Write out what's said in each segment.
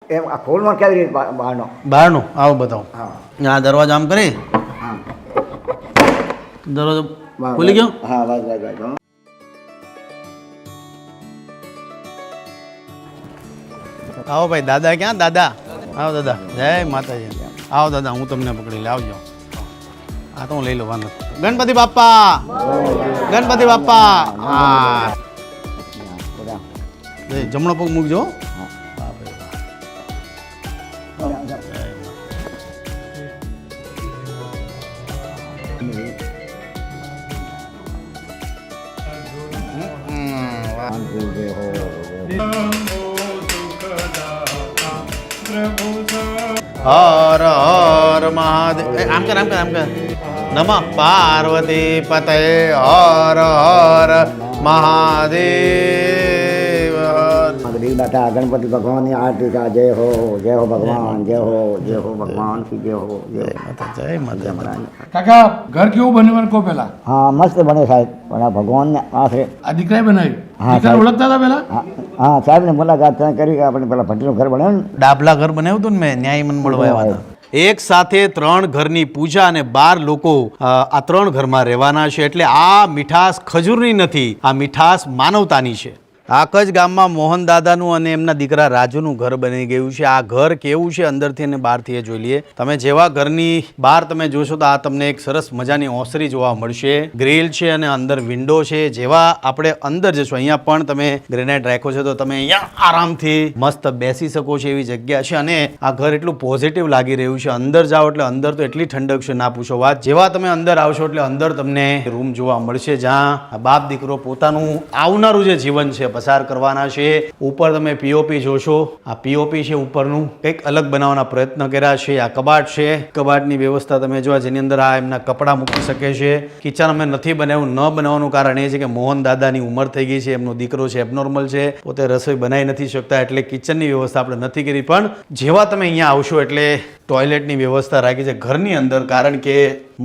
એમ આ ખોલમાં કેવી રીતે બહારનો? બહારનું આવો બતાવો. હા આ દરવાજો આમ કરી હા દરવાજો ખુલી ગયો. હા બસ બસ બસ હો. આવો ભાઈ. દાદા ક્યાં? દાદા આવો દાદા. જય માતાજી. આવો દાદા, હું તમને પકડી લે. આવજો. આ તો હું લઈ લઉં, વાંધો. ગણપતિ બાપ્પા, ગણપતિ બાપ્પા. હા બધા. જમણો પગ મૂકજો. હર હર મહાદેવ. આમ કર આમ કર આમ કર. નમઃ પાર્વતી પતે. હર હર મહાદેવ. માતા ગણપતિ ભગવાનની આરતી કા. જય હો ભગવાન, જય હો ભગવાન કી જય હો. જય માતા, જય માતા. કાકા ઘર કેવું બન્યું મને કહો પેલા. હા મસ્ત બને સાહેબ, પણ આ ભગવાનને આશરે. આ દીકરાએ બનાવ્યું? હા, દીકરા સાહેબ. ઓળખતા હતા પેલા? હા સાહેબને મુલાકાત ત્યાં કરી કે આપણે પેલા ભટ્ટીનું ઘર બનાવ્યું ને. ડાબલા ઘર બનાવ્યું હતું ને મેં, ન્યાય મન મળવા આવ્યા હતા. એક સાથે 3 ઘરની પૂજા અને 12 લોકો આ 3 ઘરમાં રહેવાના છે. એટલે આ મીઠાશ ખજૂરની નથી, આ મીઠાશ માનવતાની છે. આક જ ગામમાં મોહન દાદાનું અને એમના દીકરા રાજુનું ઘર બની ગયું છે. આ ઘર કેવું છે અંદરથી અને બહારથી એ જોઈ લઈએ. તમે જેવા ઘરની બહાર તમે જોશો તો આ તમને એક સરસ મજાની ઓસરી જોવા મળશે. ગ્રીલ છે અને અંદર વિન્ડો છે. જેવા આપણે અંદર જશો, અહીંયા પણ તમે ગ્રેનાઇટ રાખ્યો છે તો તમે અહીંયા આરામથી મસ્ત બેસી શકો છો એવી જગ્યા છે. અને આ ઘર એટલું પોઝિટિવ લાગી રહ્યું છે. અંદર જાઓ એટલે અંદર તો એટલી ઠંડક છે, ના પૂછો વાત. જેવા તમે અંદર આવશો એટલે અંદર તમને રૂમ જોવા મળશે જ્યાં બાપ દીકરો પોતાનું આવનારું જે જીવન છે પસાર કરવાના છે. ઉપર તમે પીઓપી જોશો. આ પીઓપી છે ઉપરનું, કંઈક અલગ બનાવવાના પ્રયત્ન કર્યા છે. આ કબાટ છે, કબાટની વ્યવસ્થા તમે જોવા, જેની અંદર આ એમના કપડાં મૂકી શકે છે. કિચન અમે નથી બનાવ્યું. ન બનાવવાનું કારણ એ છે કે મોહન દાદાની ઉંમર થઈ ગઈ છે, એમનો દીકરો છે એબનોર્મલ છે, પોતે રસોઈ બનાવી નથી શકતા, એટલે કિચનની વ્યવસ્થા આપણે નથી કરી. પણ જેવા તમે અહીંયા આવશો એટલે ટોયલેટની વ્યવસ્થા રાખી છે ઘરની અંદર, કારણ કે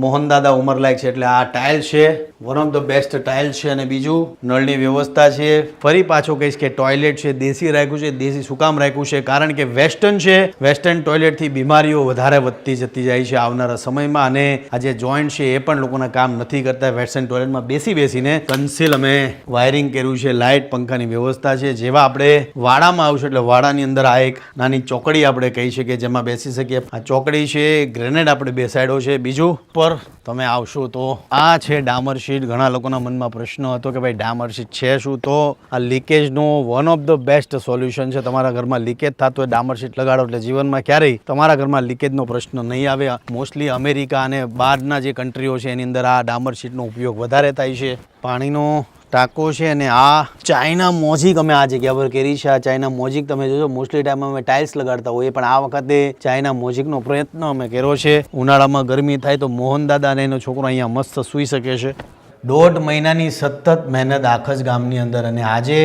મોહન દાદા ઉંમરલાયક છે. એટલે આ ટાઇલ છે, one of the best tile છે. અને બીજું નળની વ્યવસ્થા છે. ફરી પાછો કહીશ કે ટોયલેટ છે દેશી રાખ્યું છે. દેશી શું કામ રાખ્યું છે? કારણ કે વેસ્ટર્ન છે, વેસ્ટર્ન ટોયલેટથી બીમારીઓ વધારે વધતી જતી જાય છે આવનારા સમયમાં. અને આ જે જોઈન્ટ છે એ પણ લોકોના કામ નથી કરતા. વેસ્ટર્ન ટોયલેટમાં બેસીને કન્સીલ અમે વાયરિંગ કર્યું છે. લાઇટ પંખાની વ્યવસ્થા છે. જેવા આપણે વાડામાં આવશું એટલે વાડાની અંદર આ એક નાની ચોકડી આપણે કહી શકીએ જેમાં બેસી શકીએ. આ ચોકડી છે, ગ્રેનેડ આપણે બેસાડ્યો છે. બીજું પર તમે આવશો તો આ છે ડામર શીટ. ઘણા લોકોના મનમાં પ્રશ્ન હતો કે ભાઈ ડામર શીટ છે શું? તો આ લીકેજનો one of the best solution છે. તમારા ઘરમાં લીકેજ થતું હોય ડામર શીટ લગાડો એટલે જીવનમાં ક્યારેય તમારા ઘરમાં લીકેજનો પ્રશ્ન નહીં આવે. મોસ્ટલી અમેરિકા અને બહારના જે કન્ટ્રીઓ છે એની અંદર આ ડામર શીટનો ઉપયોગ વધારે થાય છે. પાણીનો ટાંકો છે. અને આ ચાઇના મોજીક અમે આ જગ્યા પર કરી છે. આ ચાઇના મોજીક તમે જોજો, મોસ્ટલી ટાઈમ અમે ટાઇલ્સ લગાડતા હોઈએ, પણ આ વખતે ચાઇના મોજીકનો પ્રયત્ન અમે કર્યો છે. ઉનાળામાં ગરમી થાય તો મોહન દાદા અને એનો છોકરો અહીંયા મસ્ત સૂઈ શકે છે. 1.5 મહિનાની સતત મહેનત આખ જ ગામની અંદર, અને આજે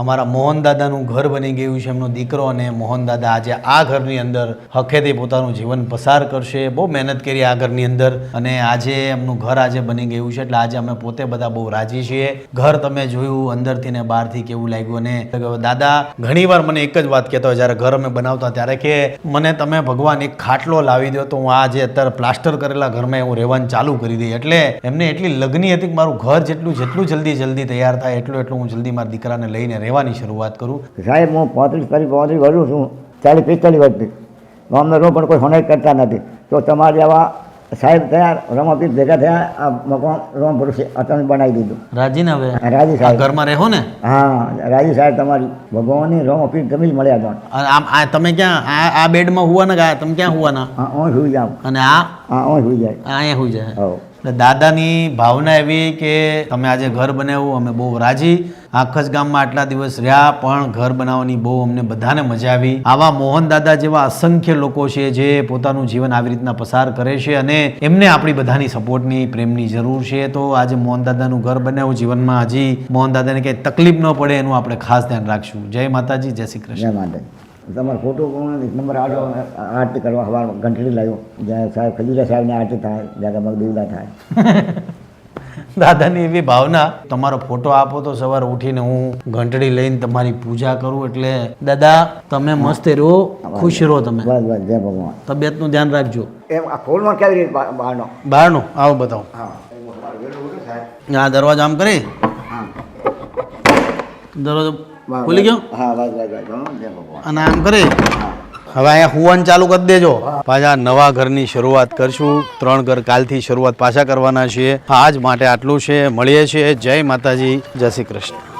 અમારા મોહન દાદાનું ઘર બની ગયું છે. એમનો દીકરો અને મોહન દાદા આજે આ ઘરની અંદર હખેથી પોતાનું જીવન પસાર કરશે. બહુ મહેનત કરી આ ઘરની અંદર, અને આજે એમનું ઘર આજે બની ગયું છે. એટલે આજે અમે પોતે બધા બહુ રાજી છીએ. ઘર તમે જોયું અંદરથી ને બહારથી કેવું લાગ્યું. અને દાદા ઘણીવાર મને એક જ વાત કહેતા હોય જ્યારે ઘર અમે બનાવતા ત્યારે કે મને તમે ભગવાન એક ખાટલો લાવી દો તો હું આ જે અત્યારે પ્લાસ્ટર કરેલા ઘરમાં હું રહેવાનું ચાલુ કરી દઈ. એટલે એમને એટલી લગની હતી કે મારું ઘર જેટલું જલ્દી તૈયાર થાય એટલું હું જલ્દી મારા દીકરાને લઈને રહેવાની શરૂઆત કરું. સાહેબ હું 35 વર્ષું છું, 40-45 વર્ષથી ગામનો રો પણ કોઈ હોનાઈ કરતા નથી. તો તમારે આવા સાહેબ થયા, રમાપીર ભેગા થયા, આ મકાન રોમ પુરુષે અચાનક બનાવી દીધું. રાજી ને હવે રાજી સાહેબ ઘરમાં રહો ને? હા રાજી સાહેબ, તમારી ભગવાનની રોમાપીર તમે જ મળ્યા હતા. આમ આ તમે ક્યાં આ બેડમાં હુવાના ગયા? તમે ક્યાં હુવાના? હા હું સુઈ જાઉં. અને આ હું સુઈ જાય. અહીંયા હુઈ જાય. હો દાદાની ભાવના એવી કે તમે આજે ઘર બનાવ્યું, અમે બહુ રાજી. આખ જ ગામમાં આટલા દિવસ રહ્યા પણ ઘર બનાવવાની બહુ અમને બધાને મજા આવી. આવા મોહન દાદા જેવા અસંખ્ય લોકો છે જે પોતાનું જીવન આવી રીતના પસાર કરે છે, અને એમને આપણી બધાની સપોર્ટની, પ્રેમની જરૂર છે. તો આજે મોહન દાદાનું ઘર બનાવ્યું. જીવનમાં હજી મોહન દાદાને કંઈ તકલીફ ન પડે એનું આપણે ખાસ ધ્યાન રાખશું. જય માતાજી, જય શ્રી કૃષ્ણ. જય માતાજી. તમારો ફોટો નંબર આટો આરતી કરવા સવાર ઘંટડી લાવ્યો. જ્યાં સાહેબ ખજૂરા સાહેબને આરતી થાય, જ્યાં મગદીવડા થાય. દાદાની એવી ભાવના, તમારો ફોટો આપો તો સવારે ઉઠીને હું ઘંટડી લઈને તમારી પૂજા કરું. એટલે દાદા તમે મસ્ત રહો, ખુશ રહો, તમે બસ બસ જય ભગવાન. તબિયતનું ધ્યાન રાખજો. એમ આ ખોલમાં કેવી રીતે બહારનો? બહારનું આવો બતાવો. હા આ દરવાજો આમ કરી, હા દરવાજો ખુલી ગયો હા બસ બસ બસ જય ભગવાન. અને આમ કરી હવે અહીંયા હુવાનું ચાલુ કરી દેજો. પાછા નવા ઘરની શરૂઆત કરશું. 3 ઘર કાલથી શરૂઆત પાછા કરવાના છીએ. આજ માટે આટલું છે. મળીએ છીએ. જય માતાજી, જય શ્રી કૃષ્ણ.